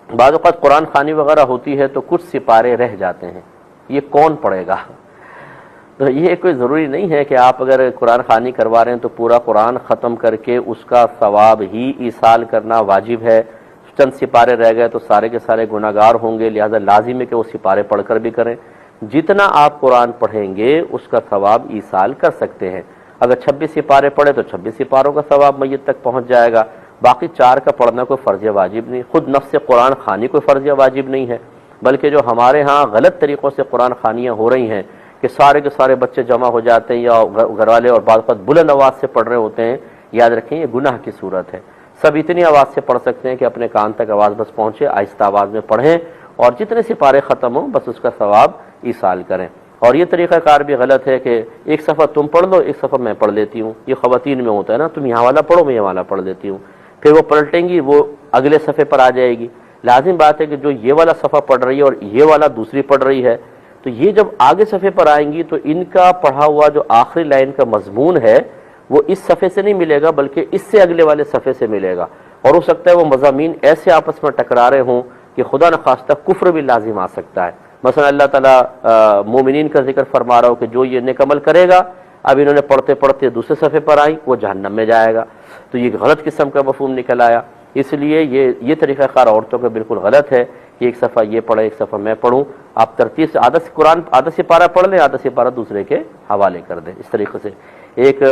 بعض اوقات قرآن خوانی وغیرہ ہوتی ہے تو کچھ سپارے رہ جاتے ہیں، یہ کون پڑھے گا؟ تو یہ کوئی ضروری نہیں ہے کہ آپ اگر قرآن خوانی کروا رہے ہیں تو پورا قرآن ختم کر کے اس کا ثواب ہی ایصال کرنا واجب ہے۔ چند سپارے رہ گئے تو سارے کے سارے گناہگار ہوں گے، لہذا لازم ہے کہ وہ سپارے پڑھ کر بھی کریں۔ جتنا آپ قرآن پڑھیں گے اس کا ثواب ایصال کر سکتے ہیں۔ اگر 26 سپارے پڑھے تو 26 سپاروں کا ثواب میت تک پہنچ جائے گا، باقی 4 کا پڑھنا کوئی فرض واجب نہیں۔ خود نفس قرآن خوانی کوئی فرض واجب نہیں ہے، بلکہ جو ہمارے ہاں غلط طریقوں سے قرآن خوانیاں ہو رہی ہیں کہ سارے کے سارے بچے جمع ہو جاتے ہیں یا گھر والے اور بعض وقت بلند آواز سے پڑھ رہے ہوتے ہیں، یاد رکھیں یہ گناہ کی صورت ہے۔ سب اتنی آواز سے پڑھ سکتے ہیں کہ اپنے کان تک آواز بس پہنچے، آہستہ آواز میں پڑھیں اور جتنے سپارے ختم ہوں بس اس کا ثواب ایصال کریں۔ اور یہ طریقہ کار بھی غلط ہے کہ ایک صفحہ تم پڑھ لو ایک صفحہ میں پڑھ لیتی ہوں، یہ خواتین میں ہوتا ہے نا، تم یہاں والا پڑھو میں یہ والا پڑھ لیتی ہوں، پھر وہ پلٹیں گی وہ اگلے صفحے پر آ جائے گی۔ لازم بات ہے کہ جو یہ والا صفحہ پڑھ رہی ہے اور یہ والا دوسری پڑھ رہی ہے تو یہ جب آگے صفحے پر آئیں گی تو ان کا پڑھا ہوا جو آخری لائن کا مضمون ہے وہ اس صفحے سے نہیں ملے گا بلکہ اس سے اگلے والے صفحے سے ملے گا، اور ہو سکتا ہے وہ مضامین ایسے آپس میں ٹکرا رہے ہوں کہ خدا نخواستہ کفر بھی لازم آ سکتا ہے۔ مثلا اللہ تعالیٰ مومنین کا ذکر فرما رہا ہو کہ جو یہ نیک عمل کرے گا، اب انہوں نے پڑھتے پڑھتے دوسرے صفحے پر آئیں وہ جہنم میں جائے گا، تو یہ غلط قسم کا مفہوم نکل آیا۔ اس لیے یہ طریقہ کار عورتوں کا بالکل غلط ہے کہ ایک صفحہ یہ پڑھے ایک صفحہ میں پڑھوں، آپ ترتیب سے آدھا قرآن آدھا سپارہ پڑھ لیں آدھا سپارہ دوسرے کے حوالے کر دیں، اس طریقے سے ایک